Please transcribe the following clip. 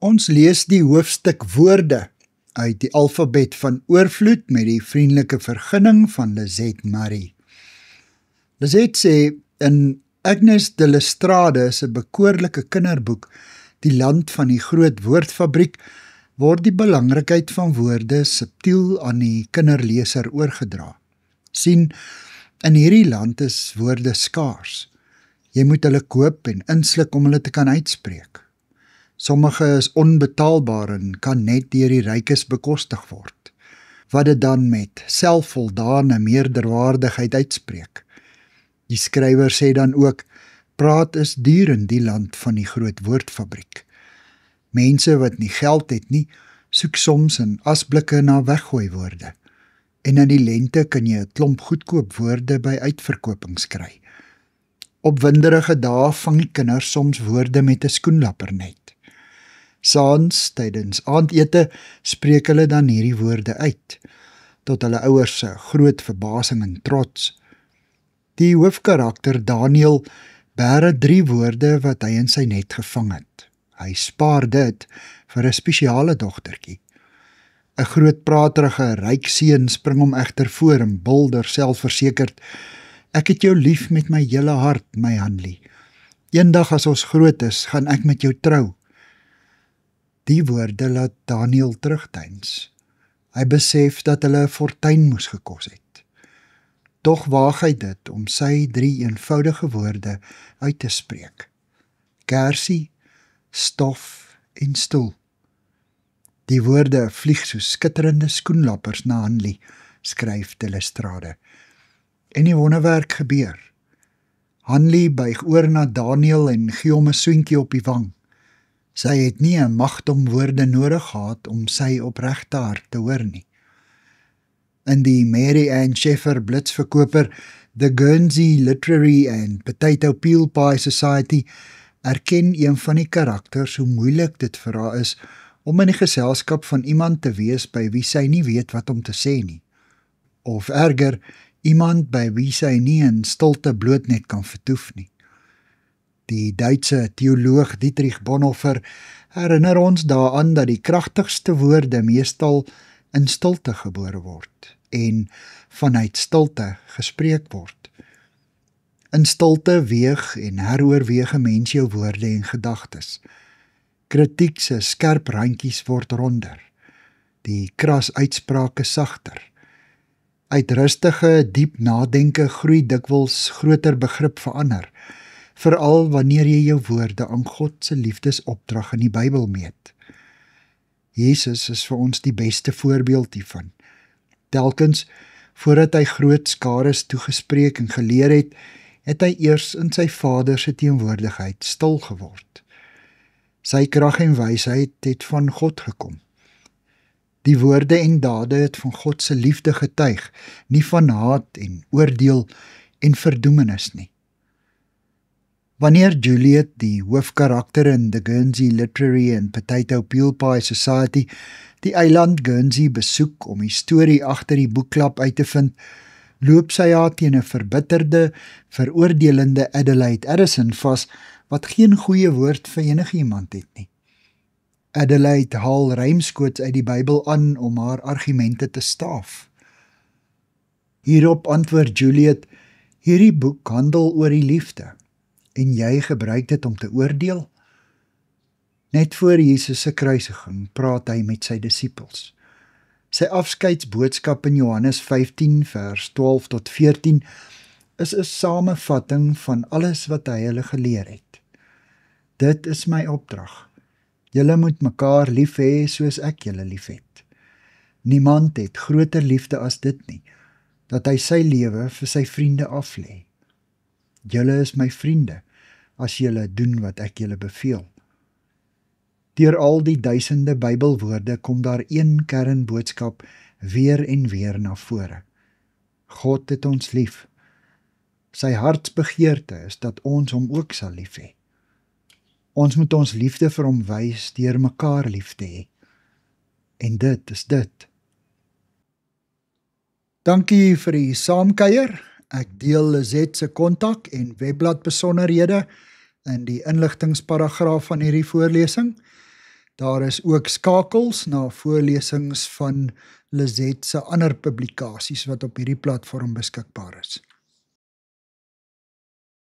Ons lees die hoofstuk woorde uit die alfabet van oorvloed met die vriendelike vergunning van Lisette Marie. Lisette sê in Agnes de Lestrade se bekoorlike kinderboek Die land van die groot woordfabriek word die belangrikheid van woorde subtiel aan die kinderleser oorgedra. Sien, in hierdie land is woorde skaars. Jy moet hulle koop en insluk om hulle te kan uitspreek. Sommige is onbetaalbaar en kan net deur die rykes bekostig word. Wat dit dan met selfvoldane meerderwaardigheid uitspreek. Die skrywer sê dan ook, praat is duur in die land van die groot woordfabriek. Mense wat nie geld het nie, soek soms in asblikke na weggooi woorde. En in die lente kan jy 'n klomp goedkoop woorde by uitverkopings kry. Op winderige dae vang die kinders soms woorde met 'n skoenlapper net. Saans, tydens aandete, spreek hulle dan hierdie woorde uit, tot hulle ouers se groot verbasing en trots. Die hoofkarakter Daniel bære 3 woorde wat hy in sy net gevang het. Hy spaar dit vir 'n spesiale dogtertjie. 'n grootpraterige, ryk seun spring hom egter voor en bulder selfversekerd, ek het jou lief met my hele hart, my Hanlie. Eendag as ons groot is, gaan ek met jou trou. Die woorde laat Daniel terugdeins. Hy besef dat hulle 'n fortuin moes gekos het. Tog waag hy dit om sy 3 eenvoudige woorde uit te spreek. Kersie, stof en stoel. Die woorde vlieg so skitterende skoenlappers na Hanlie, skryf de Lestrade. En die wonderwerk gebeur. Hanlie buig oor na Daniel en gee hom 'n soentjie op die wang. Sy het nie 'n magdom woorde nodig gehad om sy opregte hart te hoor nie. In die Mary Ann Sheffer blitsverkoper, The Guernsey Literary and Potato Peel Pie Society, erken een van die karakters hoe moeilik dit vir haar is om in die geselskap van iemand te wees by wie sy nie weet wat om te sê nie. Of erger, iemand by wie sy nie in stilte bloot net kan vertoef nie. Die Duitse teoloog Dietrich Bonhoeffer herinner ons daaraan dat die kragtigste woorde meestal in stilte gebore word en vanuit stilte gespreek word. In stilte weeg en heroorweeg 'n mens jou woorde en gedagtes. Kritiek se skerp randjies word ronder, die kras uitsprake sagter. Uit rustige, diep nadenke groei dikwels groter begrip vir ander, veral wanneer jy jou woorde aan God se liefdesopdrag in die Bybel meet. Jesus is vir ons die beste voorbeeld hiervan. Telkens, voordat hy groot skares toegespreek en geleer het, het hy eers in sy Vader se teenwoordigheid stil geword. Sy krag en wysheid het van God gekom. Die woorde en dade het van God se liefde getuig, nie van haat en oordeel en verdoemenis nie. Wanneer Juliet, die hoofkarakter in The Guernsey Literary and Potato Peel Pie Society, die eiland Guernsey besoek om die storie agter die boekklap uit te vind, loop sy haar teen 'n verbitterde, veroordelende Adelaide Addison vas, wat geen goeie woord vir enigiemand het nie. Adelaide haal rymskoots uit die Bybel aan om haar argumente te staaf. Hierop antwoord Juliet, hierdie boek handel oor die liefde, en jy gebruik dit om te oordeel? Net voor Jesus se kruisiging praat hy met sy disippels. Sy afskeidsboodskap in Johannes 15 vers 12 tot 14 is 'n samevatting van alles wat hy hulle geleer het. Dit is my opdrag. Julle moet mekaar lief hê soos ek julle lief het. Niemand het groter liefde as dit nie, dat hy sy lewe vir sy vriende aflê. Julle is my vriende, as julle doen wat ek julle beveel. Deur al die duisende Bybelwoorde kom daar een kernboodskap weer en weer na vore. God het ons lief. Sy hartsbegeerte is dat ons hom ook sal lief hê. Ons moet ons liefde vir hom wys deur mekaar lief te hê. En dit is dit. Dankie vir die saamkuier. Ek deel Lisette se kontak en webblad besonderhede in die inligtingsparagraaf van hierdie voorlesing. Daar is ook skakels na voorlesings van Lizet se ander publikasies wat op hierdie platform beskikbaar is.